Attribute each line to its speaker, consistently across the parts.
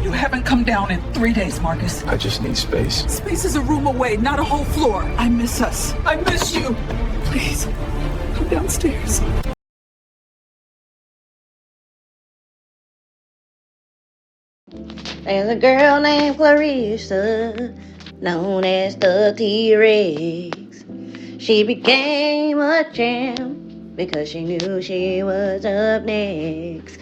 Speaker 1: You haven't come down in 3 days, Marcus.
Speaker 2: I just need space.
Speaker 1: Space is a room away, not a whole floor. I miss us. I miss you. Please, come downstairs.
Speaker 3: There's a girl named Clarissa, known as the T-Rex. She became a champ because she knew she was up next.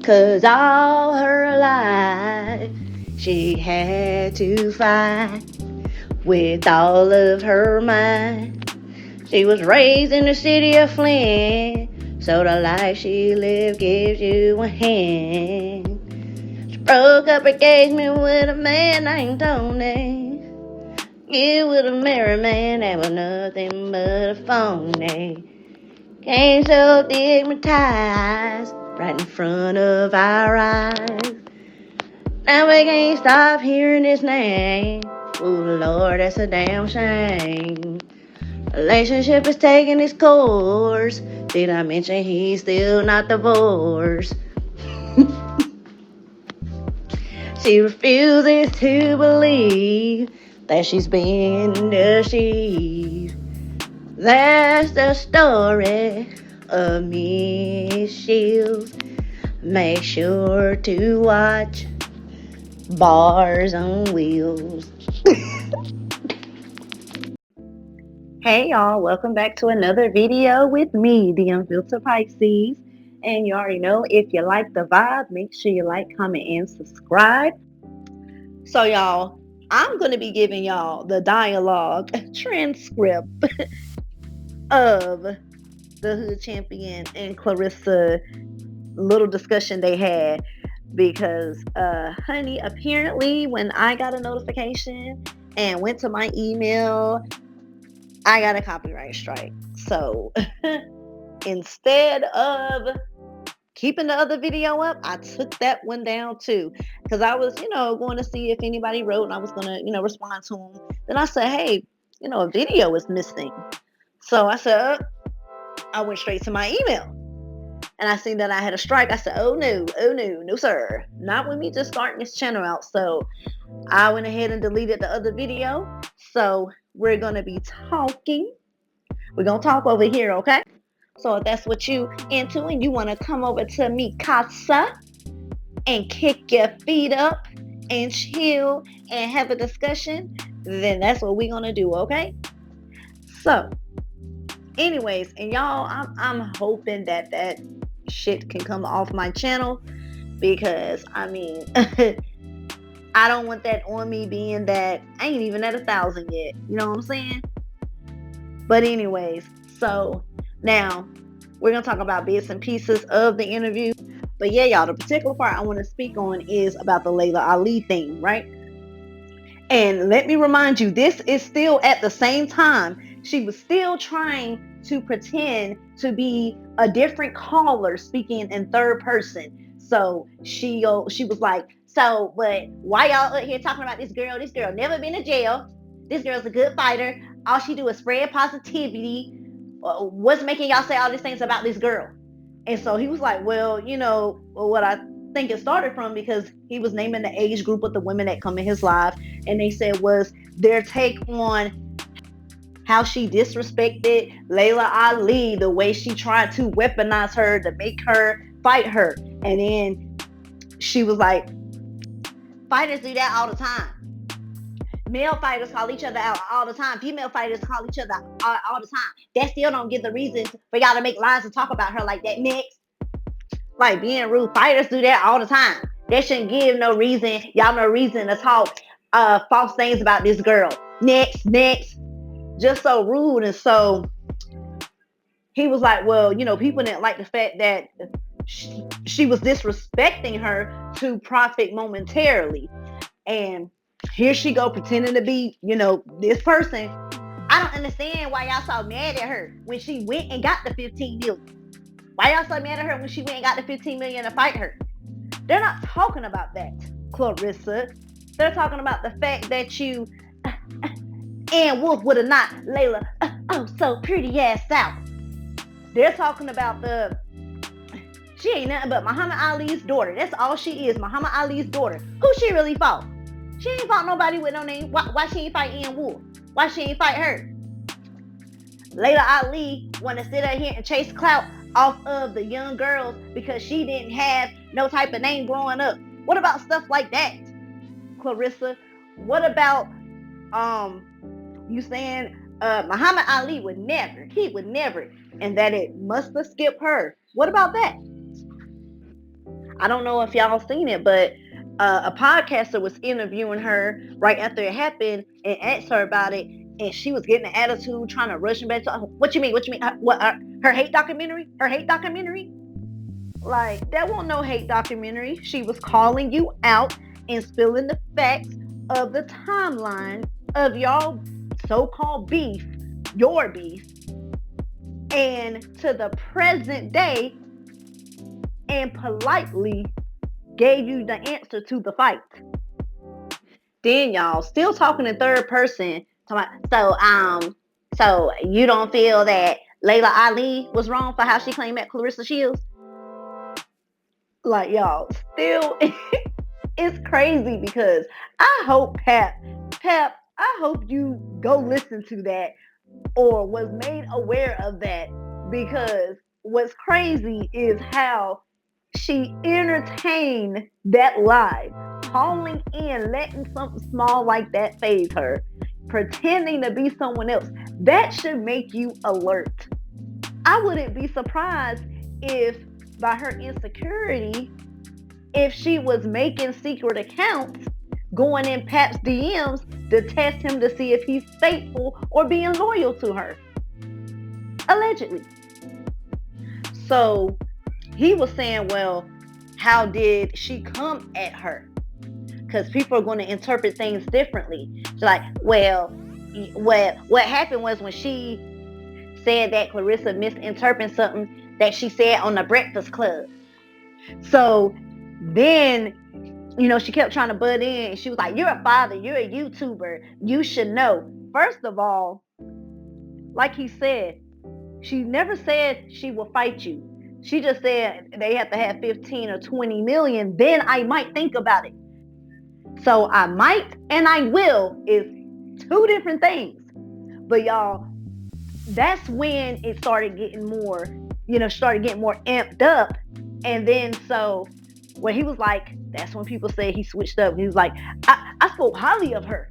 Speaker 3: 'Cause all her life she had to fight with all of her might. She was raised in the city of Flint, so the life she lived gives you a hand. She broke up engagement with a man named Tony. You was a married man that was nothing but a phony. Came so stigmatized right in front of our eyes. Now we can't stop hearing his name. Oh Lord, that's a damn shame. Relationship is taking its course. Did I mention he's still not divorced? She refuses to believe that she's been deceived. That's the story of Miss Shields. Make sure to watch Bars on Wheels. Hey y'all, welcome back to another video with me, the Unfiltered Pisces. And you already know, if you like the vibe, make sure you like, comment, and subscribe. So y'all, I'm going to be giving y'all the dialogue transcript of the Hood Champion and Clarissa little discussion they had. Because, honey, apparently when I got a notification and went to my email, I got a copyright strike. So instead of keeping the other video up, I took that one down too. Because I was, going to see if anybody wrote, and I was going to, respond to them. Then I said, hey, a video is missing. So I said, I went straight to my email. And I seen that I had a strike. I said, oh no, sir. Not with me just starting this channel out. So I went ahead and deleted the other video. So we're going to be talking. We're going to talk over here, okay? So if that's what you into and you want to come over to mi casa and kick your feet up and chill and have a discussion, then that's what we're going to do, okay? So anyways, and y'all, I'm hoping that shit can come off my channel, because I mean I don't want that on me, being that I ain't even at 1,000 yet, you know what I'm saying? But anyways, so now we're gonna talk about bits and pieces of the interview. But yeah, y'all, the particular part I want to speak on is about the Layla Ali thing, right? And let me remind you, this is still at the same time she was still trying to pretend to be a different caller speaking in third person. So she was like, so, but why y'all up here talking about this girl? This girl never been to jail. This girl's a good fighter. All she do is spread positivity. What's making y'all say all these things about this girl? And so he was like, well, what I think it started from, because he was naming the age group of the women that come in his life, and they said was their take on how she disrespected Layla Ali, the way she tried to weaponize her to make her fight her. And then she was like, fighters do that all the time. Male fighters call each other out all the time. Female fighters call each other out all the time. That still don't give the reason for y'all to make lies and talk about her like that. Next. Like, being rude. Fighters do that all the time. That shouldn't give no reason. Y'all no reason to talk false things about this girl. Next. Just so rude. And so he was like, well, people didn't like the fact that she was disrespecting her to profit momentarily. And here she go pretending to be, this person. I don't understand why y'all so mad at her when she went and got the 15 million. Why y'all so mad at her when she went and got the 15 million to fight her? They're not talking about that, Clarissa. They're talking about the fact that you and Wolf would have knocked Layla so pretty ass out. They're talking about the She ain't nothing but Muhammad Ali's daughter. That's all she is, Muhammad Ali's daughter. Who she really fought? She ain't fought nobody with no name. Why she ain't fight Ian Wolf? Why she ain't fight her? Layla Ali want to sit out here and chase clout off of the young girls because she didn't have no type of name growing up. What about stuff like that, Clarissa? What about you saying Muhammad Ali would never, and that it must have skipped her? What about that? I don't know if y'all seen it, but a podcaster was interviewing her right after it happened and asked her about it, and she was getting an attitude, trying to rush him back to, what you mean? Her hate documentary? Like, that wasn't no hate documentary. She was calling you out and spilling the facts of the timeline of y'all so-called beef, your beef, and to the present day, and politely gave you the answer to the fight. Then y'all still talking in third person. So you don't feel that Layla Ali was wrong for how she claimed at Claressa Shields? Like, y'all still, it's crazy because I hope Pap, I hope you go listen to that or was made aware of that, because what's crazy is how she entertained that live, calling in, letting something small like that phase her, pretending to be someone else. That should make you alert. I wouldn't be surprised if by her insecurity, if she was making secret accounts, going in Pap's DMs to test him to see if he's faithful or being loyal to her. Allegedly. So he was saying, well, how did she come at her? Because people are going to interpret things differently. She's like, well, what happened was when she said that Clarissa misinterpreted something that she said on the Breakfast Club. So then, she kept trying to butt in. She was like, you're a father, you're a YouTuber, you should know. First of all, like he said, she never said she will fight you. She just said they have to have 15 or 20 million, then I might think about it. So I might and I will is two different things. But y'all, that's when it started getting more, more amped up. And then so where he was like, that's when people say he switched up. He was like, I spoke highly of her.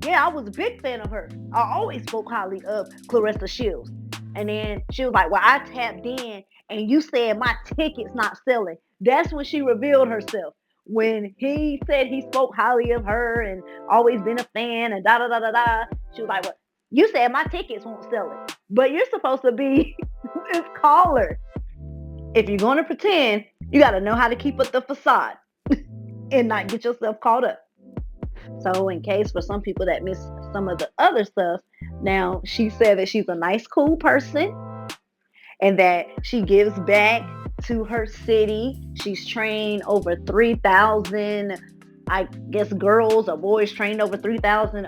Speaker 3: Yeah, I was a big fan of her. I always spoke highly of Claressa Shields. And then she was like, well, I tapped in and you said my ticket's not selling. That's when she revealed herself. When he said he spoke highly of her and always been a fan and da-da-da-da-da, she was like, well, you said my tickets won't sell it. But you're supposed to be this caller. If you're going to pretend, you got to know how to keep up the facade and not get yourself caught up. So in case for some people that miss some of the other stuff, now she said that she's a nice, cool person and that she gives back to her city. She's trained over 3,000, I guess, girls or boys, trained over 3,000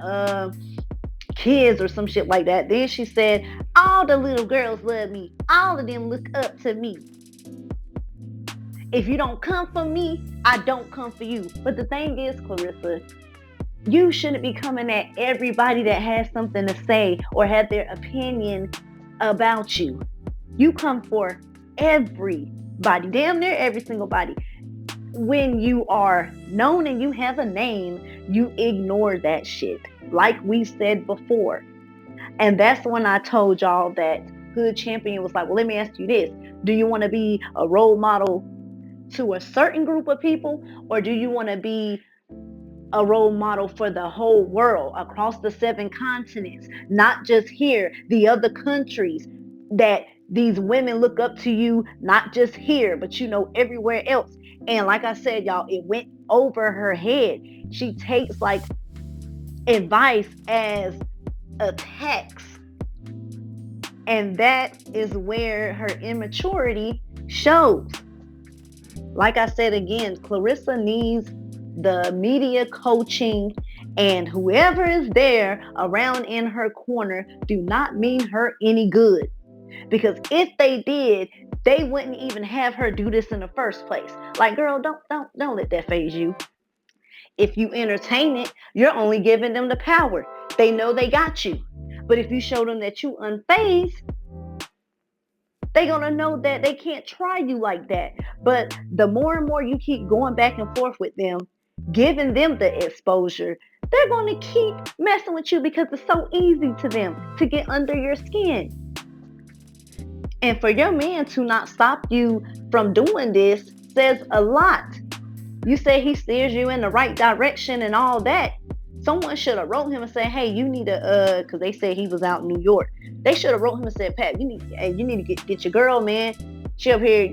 Speaker 3: kids or some shit like that. Then she said, all the little girls love me. All of them look up to me. If you don't come for me, I don't come for you. But the thing is, Clarissa, you shouldn't be coming at everybody that has something to say or have their opinion about you. You come for everybody, damn near every single body. When you are known and you have a name, you ignore that shit, like we said before. And that's when I told y'all that Hood Champion was like, well, let me ask you this. Do you want to be a role model to a certain group of people, or do you want to be a role model for the whole world across the 7 continents, not just here, the other countries that these women look up to you, not just here, but everywhere else? And like I said, y'all, it went over her head. She takes like advice as attacks. And that is where her immaturity shows. Like I said again, Clarissa needs the media coaching, and whoever is there around in her corner do not mean her any good. Because if they did, they wouldn't even have her do this in the first place. Like, girl, don't let that faze you. If you entertain it, you're only giving them the power. They know they got you. But if you show them that you unfazed, they're going to know that they can't try you like that. But the more and more you keep going back and forth with them, giving them the exposure, they're going to keep messing with you because it's so easy to them to get under your skin. And for your man to not stop you from doing this says a lot. You say he steers you in the right direction and all that. Someone should have wrote him and said, hey, you need to, because they said he was out in New York. They should have wrote him and said, Pat, you need to get your girl, man. She up here,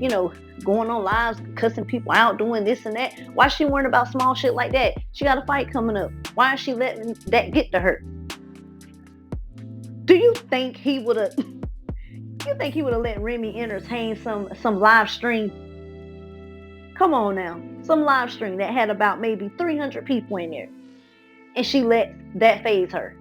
Speaker 3: going on lives, cussing people out, doing this and that. Why is she worrying about small shit like that? She got a fight coming up. Why is she letting that get to her? Do you think he would have? You think he would have let Remy entertain some live stream? Come on now, some live stream that had about maybe 300 people in there, and she let that faze her.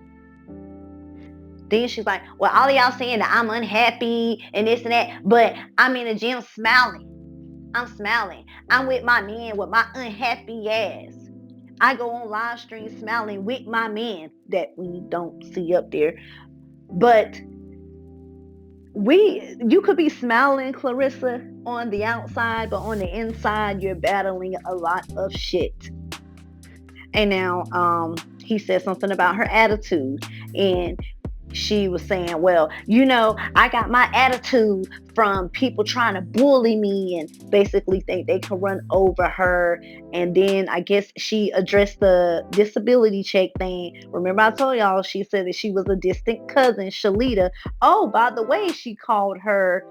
Speaker 3: Then she's like, well, all of y'all saying that I'm unhappy and this and that, but I'm in the gym smiling. I'm smiling. I'm with my man with my unhappy ass. I go on live stream smiling with my man that we don't see up there. But you could be smiling, Clarissa, on the outside, but on the inside, you're battling a lot of shit. And now he said something about her attitude, and she was saying, well, I got my attitude from people trying to bully me and basically think they can run over her. And then I guess she addressed the disability check thing. Remember I told y'all she said that she was a distant cousin, Shalita. Oh, by the way, she called her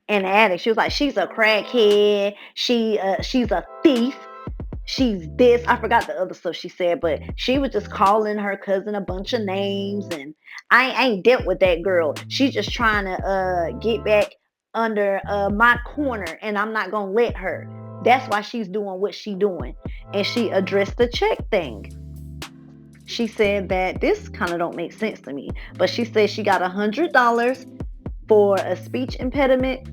Speaker 3: an addict. She was like, she's a crackhead. She's a thief. She's this. I forgot the other stuff she said, but she was just calling her cousin a bunch of names, and I ain't dealt with that girl. She's just trying to get back under my corner, and I'm not gonna let her. That's why she's doing what she's doing. And she addressed the check thing. She said that this kind of don't make sense to me, but she said she got $100 for a speech impediment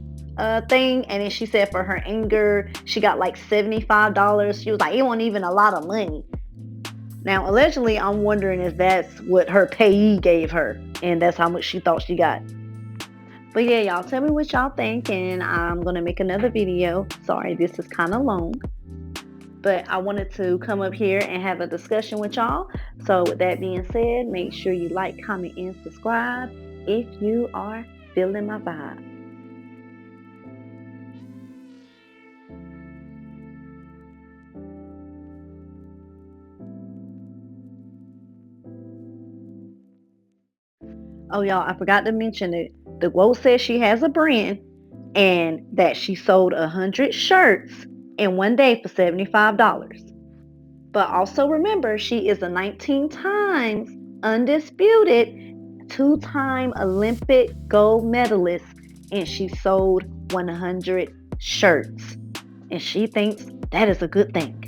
Speaker 3: thing, and then she said for her anger she got like $75. She was like, it wasn't even a lot of money. Now allegedly, I'm wondering if that's what her payee gave her and that's how much she thought she got. But yeah, y'all tell me what y'all think, and I'm gonna make another video. Sorry, this is kind of long, but I wanted to come up here and have a discussion with y'all. So with that being said, make sure you like, comment, and subscribe if you are feeling my vibe. Oh, y'all, I forgot to mention it. The quote says she has a brand and that she sold 100 shirts in one day for $75. But also remember, she is a 19 times undisputed 2-time Olympic gold medalist, and she sold 100 shirts. And she thinks that is a good thing.